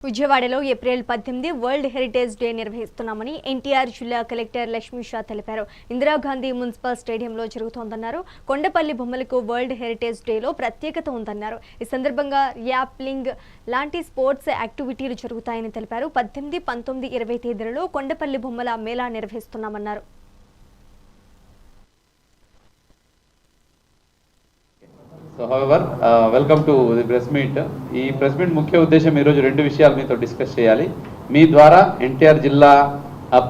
విజయవాడలో April 18 world heritage day నిర్వహిస్తున్నామని ఎన్టీఆర్ జిల్లా కలెక్టర్ లక్ష్మీ షా తెలిపారు. ఇందిరాగాంధీ మున్సిపల్ స్టేడియంలో జరుగుతోందన్నారు. కొండపల్లి బొమ్మలకు వరల్డ్ హెరిటేజ్ డేలో ప్రత్యేకత ఉందన్నారు. ఈ సందర్భంగా ర్యాప్లింగ్ లాంటి స్పోర్ట్స్ యాక్టివిటీలు జరుగుతాయని తెలిపారు. 18, 19, 20 తేదీలలో కొండపల్లి బొమ్మల మేళా నిర్వహిస్తున్నామన్నారు. So, however, welcome to the press meet. ఈ ప్రెస్ మీట్ ముఖ్య ఉద్దేశం ఈరోజు రెండు విషయాలు మీతో డిస్కస్ చేయాలి. మీ ద్వారా ఎన్టీఆర్ జిల్లా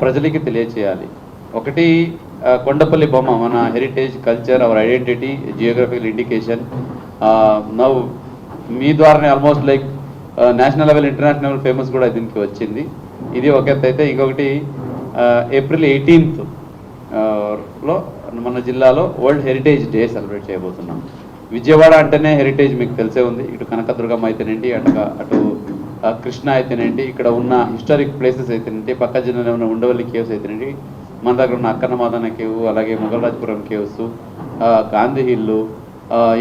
ప్రజలకి తెలియచేయాలి. ఒకటి, కొండపల్లి బొమ్మ మన heritage, culture, our identity, geographical indication. Now మీ ద్వారానే almost like national level, international level famous కూడా దీనికి వచ్చింది. ఇది ఒక ఎత్తు అయితే, ఇంకొకటి ఏప్రిల్ 18th లో మన జిల్లాలో వరల్డ్ హెరిటేజ్ డే సెలబ్రేట్ చేయబోతున్నాం. విజయవాడ అంటేనే హెరిటేజ్ మీకు తెలిసే ఉంది. ఇటు కనకదుర్గమ్మ అయితేనేంటి, అటు కృష్ణ అయితేనేంటి, ఇక్కడ ఉన్న హిస్టారిక్ ప్లేసెస్ అయితేనేంటి, పక్క జిల్లాలో ఉన్న ఉండవల్లి కేవ్స్ అయితేనేంటి, మన దగ్గర ఉన్న అక్కన్నమాదన కేవ్, అలాగే మొగల్రాజ్పురం కేవ్స్, గాంధీ హిల్లు,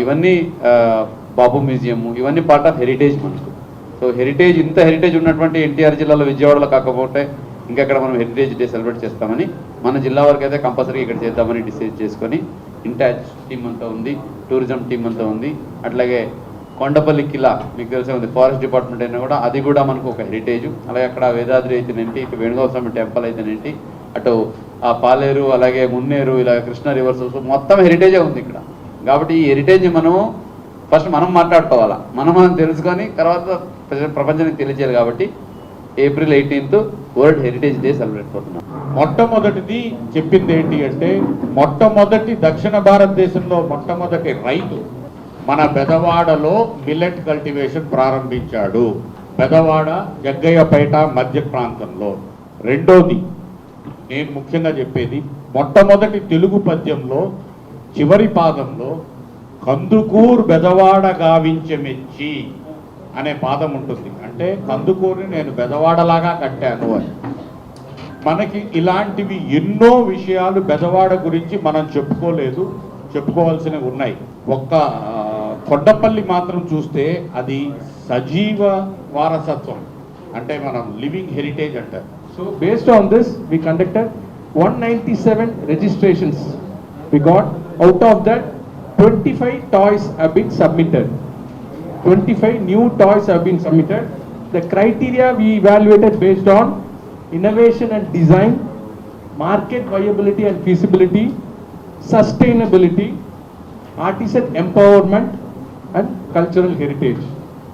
ఇవన్నీ బాబు మ్యూజియం, ఇవన్నీ పార్ట్ ఆఫ్ హెరిటేజ్ మనకు. సో హెరిటేజ్, ఇంత హెరిటేజ్ ఉన్నటువంటి ఎన్టీఆర్ జిల్లాలో విజయవాడలో కాకపోతే ఇంకెక్కడ మనం హెరిటేజ్ డే సెలబ్రేట్ చేస్తామని, మన జిల్లా వరకు అయితే కంపల్సరీ ఇక్కడ చేద్దామని డిసైడ్ చేసుకొని ఇంటాచ్ టీం అంతా ఉంది, టూరిజం టీం అంతా ఉంది. అట్లాగే కొండపల్లి కిలా మీకు తెలిసే ఉంది, ఫారెస్ట్ డిపార్ట్మెంట్ అయినా కూడా అది కూడా మనకు ఒక హెరిటేజ్. అలాగే అక్కడ వేదాద్రి అయితేనేంటి, ఇటు వేణుగోస్వామి టెంపుల్ అయితేనేంటి, అటు పాలేరు, అలాగే మున్నేరు, ఇలాగ కృష్ణ రివర్స్, మొత్తం హెరిటేజే ఉంది ఇక్కడ. కాబట్టి ఈ హెరిటేజ్ మనము ఫస్ట్ మనం మాట్లాడుకోవాలా, మనం తెలుసుకొని తర్వాత ప్రపంచానికి తెలియజేయాలి. కాబట్టి April 18th world heritage day celebrate అవుతున్నాం. మొట్టమొదటిది చెప్పింది ఏంటి అంటే, మొట్టమొదటి దక్షిణ భారతదేశంలో మొట్టమొదటి రైతు మన బెదవాడలో మిల్లెట్ కల్టివేషన్ ప్రారంభించాడు. బెదవాడ, జగ్గయ్యపేట మధ్య ప్రాంతంలో. రెండోది నేను ముఖ్యంగా చెప్పేది, మొట్టమొదటి తెలుగు పద్యంలో చివరి పాదంలో కందుకూరు బెదవాడ గావించె మెచ్చి అనే పాదం ఉంటుంది. అంటే కందుకూరిని నేను బెదవాడలాగా కట్టాను అని. మనకి ఇలాంటివి ఎన్నో విషయాలు బెదవాడ గురించి మనం చెప్పుకోవాల్సినవి ఉన్నాయి. ఒక్క కొండపల్లి మాత్రం చూస్తే అది సజీవ వారసత్వం, అంటే మనం లివింగ్ హెరిటేజ్ అంటారు. So based on this, we conducted 197 registrations. We got, out of that 25 toys have been submitted. 25 new toys have been submitted. The criteria we evaluated based on innovation and design, market viability and feasibility, sustainability, artisan empowerment and cultural heritage.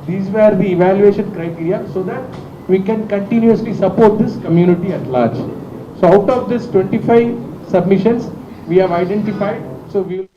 These were the evaluation criteria so that we can continuously support this community at large. So out of this 25 submissions we have identified, so we will